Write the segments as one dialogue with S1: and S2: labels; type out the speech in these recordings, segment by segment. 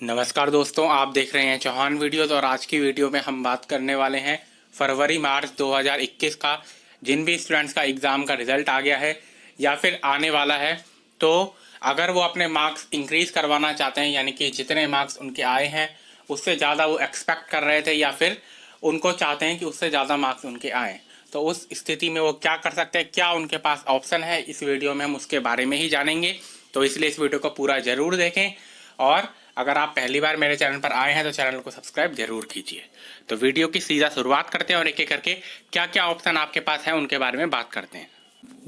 S1: नमस्कार दोस्तों, आप देख रहे हैं चौहान वीडियोज़ और आज की वीडियो में हम बात करने वाले हैं फरवरी मार्च 2021 का। जिन भी स्टूडेंट्स का एग्ज़ाम का रिज़ल्ट आ गया है या फिर आने वाला है, तो अगर वो अपने मार्क्स इंक्रीज़ करवाना चाहते हैं, यानी कि जितने मार्क्स उनके आए हैं उससे ज़्यादा वो एक्सपेक्ट कर रहे थे या फिर उनको चाहते हैं कि उससे ज़्यादा मार्क्स उनके आएँ, तो उस स्थिति में वो क्या कर सकते हैं, क्या उनके पास ऑप्शन है, इस वीडियो में हम उसके बारे में ही जानेंगे। तो इसलिए इस वीडियो को पूरा ज़रूर देखें और अगर आप पहली बार मेरे चैनल पर आए हैं तो चैनल को सब्सक्राइब जरूर कीजिए। तो वीडियो की सीधा शुरुआत करते हैं और एक एक करके क्या क्या ऑप्शन आपके पास है उनके बारे में बात करते हैं।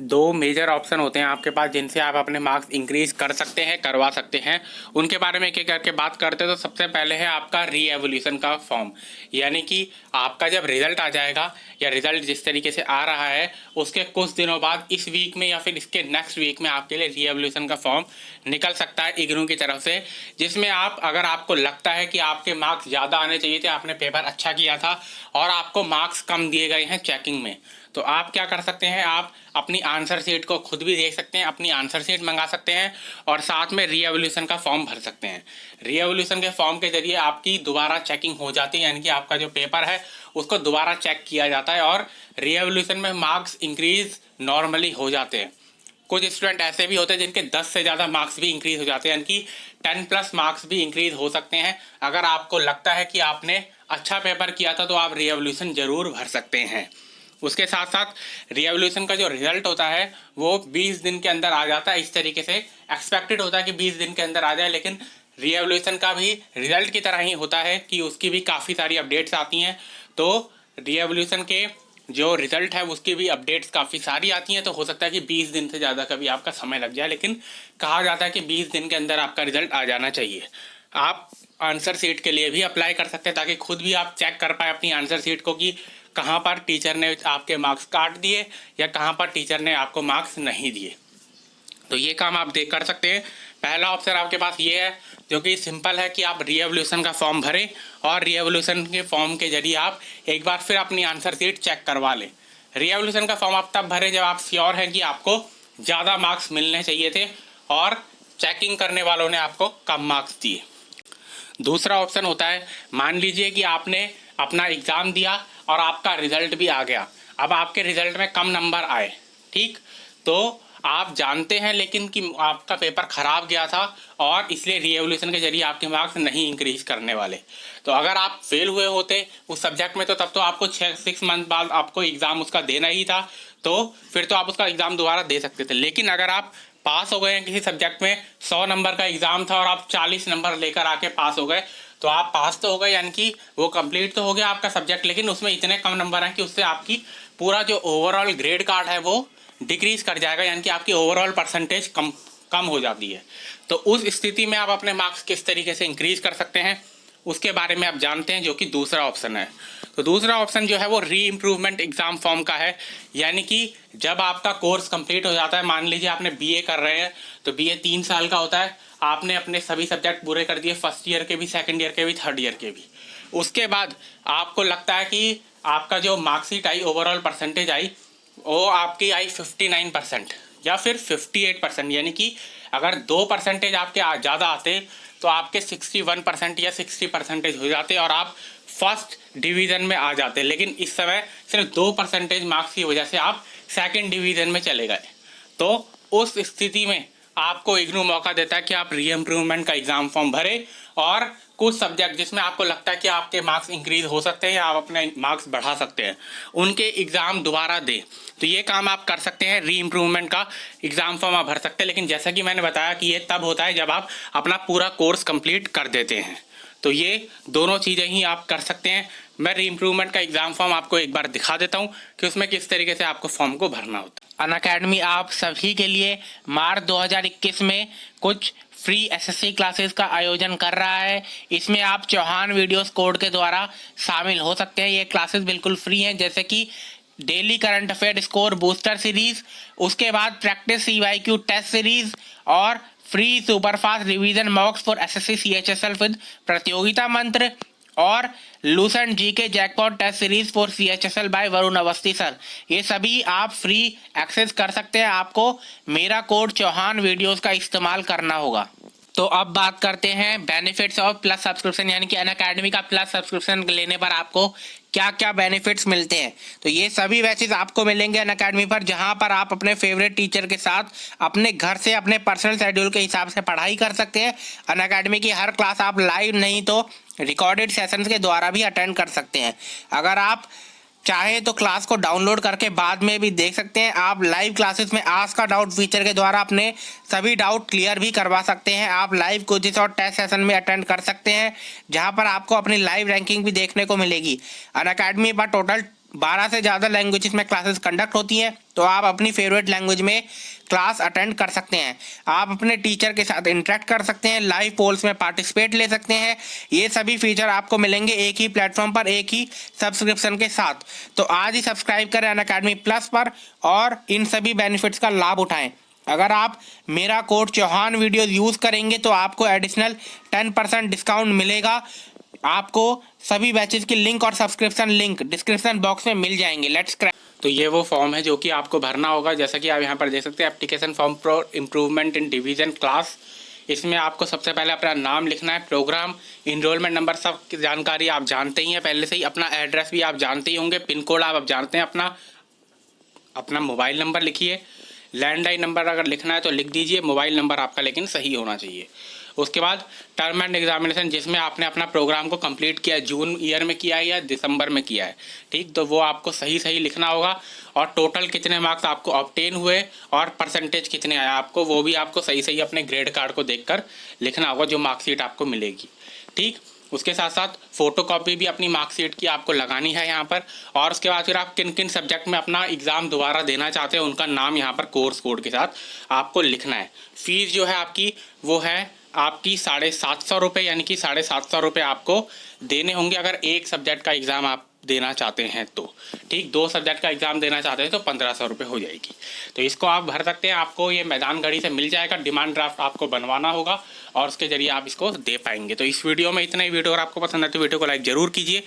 S1: दो मेजर ऑप्शन होते हैं आपके पास जिनसे आप अपने मार्क्स इंक्रीज कर सकते हैं, करवा सकते हैं। उनके बारे में एक एक करके बात करते हैं। तो सबसे पहले है आपका री एवोल्यूशन का फॉर्म, यानी कि आपका जब रिजल्ट आ जाएगा या रिजल्ट जिस तरीके से आ रहा है उसके कुछ दिनों बाद इस वीक में या फिर इसके नेक्स्ट वीक में आपके लिए री एवोल्यूशन का फॉर्म निकल सकता है इग्नू की तरफ से, जिसमें आप अगर आपको लगता है कि आपके मार्क्स ज़्यादा आने चाहिए थे, आपने पेपर अच्छा किया था और आपको मार्क्स कम दिए गए हैं चेकिंग में, तो आप क्या कर सकते हैं, आप अपनी आंसर शीट को खुद भी देख सकते हैं, अपनी आंसर शीट मंगा सकते हैं और साथ में री एवोल्यूशन का फॉर्म भर सकते हैं। री एवोल्यूशन के फॉर्म के जरिए आपकी दोबारा चेकिंग हो जाती है, यानी कि आपका जो पेपर है उसको दोबारा चेक किया जाता है और री एवोल्यूशन में मार्क्स इंक्रीज नॉर्मली हो जाते हैं। कुछ स्टूडेंट ऐसे भी होते हैं जिनके 10 से ज़्यादा मार्क्स भी इंक्रीज हो जाते हैं, यानी कि 10+ मार्क्स भी इंक्रीज हो सकते हैं। अगर आपको लगता है कि आपने अच्छा पेपर किया था तो आप री एवोल्यूशन ज़रूर भर सकते हैं। उसके साथ साथ री एवोल्यूशन का जो रिजल्ट होता है वो 20 दिन के अंदर आ जाता है। इस तरीके से एक्सपेक्टेड होता है कि 20 दिन के अंदर आ जाए, लेकिन री एवोल्यूशन का भी रिजल्ट की तरह ही होता है कि उसकी भी काफ़ी सारी अपडेट्स आती हैं। तो री एवोल्यूशन के जो रिजल्ट है उसकी भी अपडेट्स काफ़ी सारी आती हैं, तो हो सकता है कि 20 दिन से ज़्यादा कभी आपका समय लग जाए, लेकिन कहा जाता है कि 20 दिन के अंदर आपका रिजल्ट आ जाना चाहिए। आप आंसर शीट के लिए भी अप्लाई कर सकते हैं ताकि खुद भी आप चेक कर पाए अपनी आंसर शीट को कि कहाँ पर टीचर ने आपके मार्क्स काट दिए या कहाँ पर टीचर ने आपको मार्क्स नहीं दिए। तो ये काम आप देख कर सकते हैं। पहला ऑप्शन आपके पास ये है जो कि सिंपल है कि आप री एवोल्यूशन का फॉर्म भरें और री एवोल्यूशन के फॉर्म के जरिए आप एक बार फिर अपनी आंसर शीट चेक करवा लें। री एवोल्यूशन का फॉर्म आप तब भरें जब आप श्योर हैं कि आपको ज़्यादा मार्क्स मिलने चाहिए थे और चेकिंग करने वालों ने आपको कम मार्क्स दिए। दूसरा ऑप्शन होता है, मान लीजिए कि आपने अपना एग्ज़ाम दिया और आपका रिजल्ट भी आ गया, अब आपके रिजल्ट में कम नंबर आए, ठीक, तो आप जानते हैं लेकिन कि आपका पेपर ख़राब गया था और इसलिए री एवोल्यूशन के जरिए आपके मार्क्स नहीं इंक्रीज करने वाले। तो अगर आप फेल हुए होते उस सब्जेक्ट में तो तब तो आपको 6 मंथ बाद आपको एग्ज़ाम उसका देना ही था, तो फिर तो आप उसका एग्ज़ाम दोबारा दे सकते थे। लेकिन अगर आप पास हो गए हैं किसी सब्जेक्ट में, 100 नंबर का एग्ज़ाम था और आप 40 नंबर लेकर आके पास हो गए, तो आप पास तो हो गए, यानी कि वो कंप्लीट तो हो गया आपका सब्जेक्ट, लेकिन उसमें इतने कम नंबर हैं कि उससे आपकी पूरा जो ओवरऑल ग्रेड कार्ड है वो डिक्रीज़ कर जाएगा, यानी कि आपकी ओवरऑल परसेंटेज कम हो जाती है। तो उस स्थिति में आप अपने मार्क्स किस तरीके से इंक्रीज़ कर सकते हैं उसके बारे में आप जानते हैं, जो कि दूसरा ऑप्शन है। तो दूसरा ऑप्शन जो है वो री इम्प्रूवमेंट एग्ज़ाम फॉर्म का है, यानी कि जब आपका कोर्स कंप्लीट हो जाता है, मान लीजिए आपने बीए कर रहे हैं तो बीए 3 साल का होता है, आपने अपने सभी सब्जेक्ट पूरे कर दिए, फर्स्ट ईयर के भी, सेकंड ईयर के भी, थर्ड ईयर के भी। उसके बाद आपको लगता है कि आपका जो मार्कशीट आई, ओवरऑल परसेंटेज आई, वो आपकी आई 59% या फिर 58%, यानी कि अगर 2% आपके ज़्यादा आते तो आपके 61% या 60% हो जाते और आप फर्स्ट डिवीज़न में आ जाते, लेकिन इस समय सिर्फ 2% मार्क्स की वजह से आप सेकंड डिवीज़न में चले गए। तो उस स्थिति में आपको इग्नू मौका देता है कि आप री इम्प्रूवमेंट का एग्ज़ाम फॉर्म भरें और कुछ सब्जेक्ट जिसमें आपको लगता है कि आपके मार्क्स इंक्रीज हो सकते हैं या आप अपने मार्क्स बढ़ा सकते हैं, उनके एग्ज़ाम दोबारा दें। तो ये काम आप कर सकते हैं, री इम्प्रूवमेंट का एग्ज़ाम फॉर्म आप भर सकते हैं, लेकिन जैसा कि मैंने बताया कि ये तब होता है जब आप अपना पूरा कोर्स कंप्लीट कर देते हैं। तो ये दोनों चीज़ें ही आप कर सकते हैं। मैं री इम्प्रूवमेंट का एग्ज़ाम फॉर्म आपको एक बार दिखा देता हूँ कि उसमें किस तरीके से आपको फॉर्म को भरना होता है। अनअकैडमी आप सभी के लिए मार्च 2021 में कुछ फ्री एसएससी क्लासेस का आयोजन कर रहा है। इसमें आप चौहान वीडियोस कोड के द्वारा शामिल हो सकते हैं। ये क्लासेस बिल्कुल फ्री हैं, जैसे कि daily current affair score booster series, उसके बाद प्रैक्टिस CYQ टेस्ट सीरीज और free superfast revision mocks for SSC CHSL with Pratiyogita Mantra और Lucent GK jackpot test series for CHSL by Varun Awasthi sir. ये सभी आप फ्री एक्सेस कर सकते हैं। आपको मेरा कोड चौहान वीडियोस का इस्तेमाल करना होगा। तो अब बात करते हैं बेनिफिट्स ऑफ प्लस सब्सक्रिप्शन, यानी कि अनअकैडमी का प्लस सब्सक्रिप्शन लेने पर आपको क्या क्या बेनिफिट्स मिलते हैं। तो ये सभी बैचेस आपको मिलेंगे अनअकैडमी पर, जहां पर आप अपने फेवरेट टीचर के साथ अपने घर से अपने पर्सनल शेड्यूल के हिसाब से पढ़ाई कर सकते हैं। अनअकैडमी की हर क्लास आप लाइव नहीं तो रिकॉर्डेड सेशंस के द्वारा भी अटेंड कर सकते हैं। अगर आप चाहे तो क्लास को डाउनलोड करके बाद में भी देख सकते हैं। आप लाइव क्लासेस में आस्क का डाउट फीचर के द्वारा अपने सभी डाउट क्लियर भी करवा सकते हैं। आप लाइव क्विज़ और टेस्ट सेशन में अटेंड कर सकते हैं, जहां पर आपको अपनी लाइव रैंकिंग भी देखने को मिलेगी। अनअकैडमी पर टोटल 12 से ज़्यादा लैंग्वेजेस में क्लासेस कंडक्ट होती हैं, तो आप अपनी फेवरेट लैंग्वेज में क्लास अटेंड कर सकते हैं। आप अपने टीचर के साथ इंटरेक्ट कर सकते हैं, लाइव पोल्स में पार्टिसिपेट ले सकते हैं। ये सभी फीचर आपको मिलेंगे एक ही प्लेटफॉर्म पर, एक ही सब्सक्रिप्शन के साथ। तो आज ही सब्सक्राइब करें अनअकैडमी प्लस पर और इन सभी बेनिफिट्स का लाभ उठाएं। अगर आप मेरा कोड चौहान वीडियोस यूज़ करेंगे तो आपको एडिशनल 10% डिस्काउंट मिलेगा। आपको सभी बैचेस की लिंक और सब्सक्रिप्शन लिंक डिस्क्रिप्शन बॉक्स में मिल जाएंगे। Let's crack. तो ये वो फॉर्म है जो कि आपको भरना होगा, जैसा कि आप यहाँ पर देख सकते हैं, application form for improvement in division class. इसमें आपको सबसे पहले अपना नाम लिखना है, प्रोग्राम, इनरोलमेंट नंबर, सब की जानकारी आप जानते ही हैं पहले से ही। अपना एड्रेस भी आप जानते ही होंगे, पिन कोड आप जानते हैं। अपना मोबाइल नंबर लिखिए। लैंडलाइन नंबर अगर लिखना है तो लिख दीजिए, मोबाइल नंबर आपका लेकिन सही होना चाहिए। उसके बाद टर्म एंड एग्जामिनेशन, जिसमें आपने अपना प्रोग्राम को कंप्लीट किया है, जून ईयर में किया है या दिसंबर में किया है, ठीक, तो वो आपको सही सही लिखना होगा। और टोटल कितने मार्क्स आपको ऑब्टेन हुए और परसेंटेज कितने आया आपको, वो भी आपको सही सही अपने ग्रेड कार्ड को देखकर लिखना होगा, जो मार्कशीट आपको मिलेगी, ठीक। उसके साथ साथ फ़ोटो कॉपी भी अपनी मार्कशीट की आपको लगानी है यहाँ पर। और उसके बाद फिर आप किन किन सब्जेक्ट में अपना एग्ज़ाम दोबारा देना चाहते हैं, उनका नाम यहाँ पर कोर्स कोड के साथ आपको लिखना है। फ़ीस जो है आपकी वो है आपकी 750 रुपये, यानी कि 750 रुपये आपको देने होंगे अगर एक सब्जेक्ट का एग्ज़ाम आप देना चाहते हैं तो, ठीक। 2 सब्जेक्ट का एग्ज़ाम देना चाहते हैं तो 1500 रुपये हो जाएगी। तो इसको आप भर सकते हैं। आपको ये मैदान घड़ी से मिल जाएगा। डिमांड ड्राफ्ट आपको बनवाना होगा और उसके ज़रिए आप इसको दे पाएंगे। तो इस वीडियो में इतना ही। वीडियो अगर आपको पसंद है तो वीडियो को लाइक ज़रूर कीजिए।